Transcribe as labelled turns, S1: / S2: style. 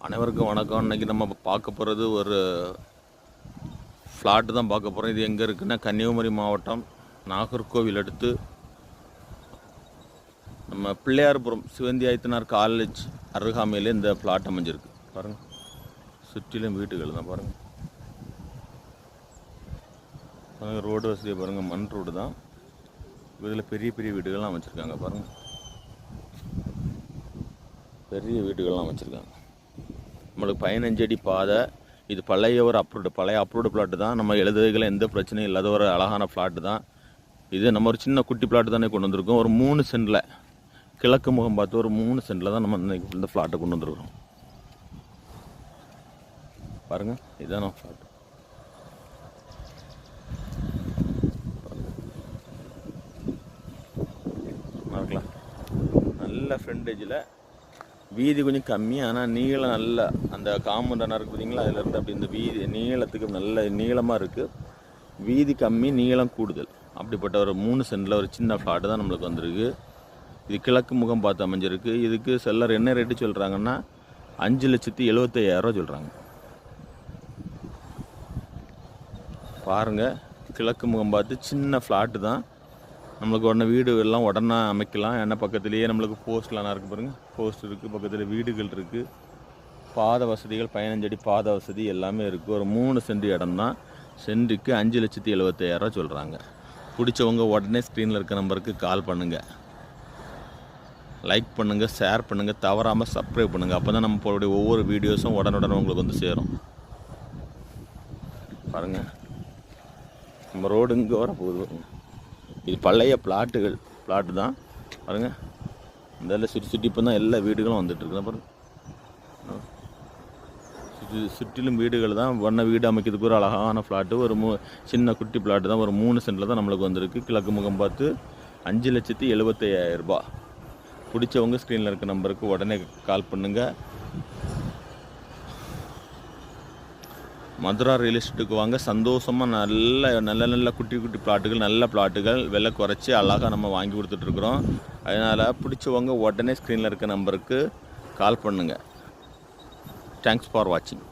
S1: அனைவருக்கும் வணக்கம். இன்றைக்கி நம்ம பார்க்க போகிறது ஒரு ஃப்ளாட்டு தான் பார்க்க போகிறோம். இது எங்கே இருக்குன்னா கன்னியாகுமரி மாவட்டம் நாகர்கோவில் அடுத்து நம்ம பிள்ளையார்புரம் சிவந்தி ஆயத்தனார் காலேஜ் அருகாமையிலே இந்த ஃப்ளாட் அமைஞ்சிருக்கு. பாருங்கள், சுற்றிலும் வீட்டுகள் தான் பாருங்கள். ரோடு வசதியை பாருங்கள், மண் ரோடு தான். இதில் பெரிய பெரிய வீடுகள்லாம் அமைச்சிருக்காங்க பாருங்கள், பெரிய வீடுகள்லாம் அமைச்சிருக்காங்க. நம்மளுக்கு 15 அடி பாதை. இது பழைய அப்ரூவ்டு பிளாட்டு தான். நம்ம எழுதுகளை எந்த பிரச்சனையும் இல்லாத ஒரு அழகான ஃப்ளாட்டு தான் இது. நம்ம ஒரு சின்ன குட்டி பிளாட்டு தானே கொண்டு வந்திருக்கோம். ஒரு 3 சென்டில் கிழக்கு முகம் பார்த்து ஒரு 3 சென்டில் தான் நம்ம இந்த ஃப்ளாட்டை கொண்டு வந்துருக்கிறோம். பாருங்கள், இதுதான் நம்ம ஃப்ளாட்டு. பார்க்கலாம், நல்ல ஃப்ரண்டேஜில் வீதி கொஞ்சம் கம்மி, ஆனால் நீளம் நல்ல அந்த காம்பவுண்ட் இருக்குது பார்த்தீங்களா, அதில் இருந்து அப்படி இந்த வீதி நீளத்துக்கு நல்ல நீளமாக இருக்குது. வீதி கம்மி, நீளம் கூடுதல். அப்படிப்பட்ட ஒரு 3 சென்டில் ஒரு சின்ன ஃப்ளாட்டு தான் நம்மளுக்கு வந்திருக்கு. இது கிழக்கு முகம் பார்த்து அமைஞ்சிருக்கு. இதுக்கு செல்லர் என்ன ரேட்டு சொல்கிறாங்கன்னா 5,75,000 சொல்கிறாங்க. பாருங்கள், கிழக்கு முகம் பார்த்து சின்ன ஃப்ளாட்டு தான். நம்மளுக்கு உடனே வீடு எல்லாம் உடனே அமைக்கலாம். ஏன்னா பக்கத்துலேயே நம்மளுக்கு போஸ்ட்லாம் இருக்குது பாருங்கள், போஸ்ட் இருக்குது, பக்கத்தில் வீடுகள் இருக்குது, பாதை வசதிகள் 15 அடி பாதை வசதி எல்லாமே இருக்குது. ஒரு 3 சென்ட் இடம் தான். சென்ட்டுக்கு 5,75,000 சொல்கிறாங்க. பிடிச்சவங்க உடனே ஸ்க்ரீனில் இருக்க நம்பருக்கு கால் பண்ணுங்கள், லைக் பண்ணுங்கள், ஷேர் பண்ணுங்கள், தவறாமல் சப்ஸ்கிரைப் பண்ணுங்கள். அப்போ தான் நம்ம போடக்கூடிய ஒவ்வொரு வீடியோஸும் உடனுடன் உங்களுக்கு வந்து சேரும். பாருங்கள், நம்ம ரோடு இங்கே வர போகுது. இது பழைய பிளாட்டு தான் பாருங்கள். இந்த சுற்றி இப்போ தான் எல்லா வீடுகளும் வந்துட்டுருக்கு பாருங்கள். சுற்றிலும் வீடுகள் தான். வண்ண வீடு அமைக்கிறதுக்கு ஒரு அழகான ஃப்ளாட்டு. ஒரு சின்ன குட்டி பிளாட்டு தான். ஒரு 3 சென்டில் தான் நம்மளுக்கு வந்திருக்கு. கிழக்கு முகம் பார்த்து 5,75,000. பிடிச்சவங்க ஸ்க்ரீனில் இருக்க நம்பருக்கு உடனே கால் பண்ணுங்கள். மதுரா ரியல் எஸ்டேட்டுக்கு வாங்க. சந்தோஷமாக நல்ல குட்டி பிளாட்டுகள், நல்ல பிளாட்டுகள் விலை குறைச்சி அழகாக நம்ம வாங்கி கொடுத்துட்ருக்குறோம். அதனால் பிடிச்சவங்க உடனே ஸ்க்ரீனில் இருக்க நம்பருக்கு கால் பண்ணுங்கள். தேங்க்ஸ் ஃபார் வாட்சிங்.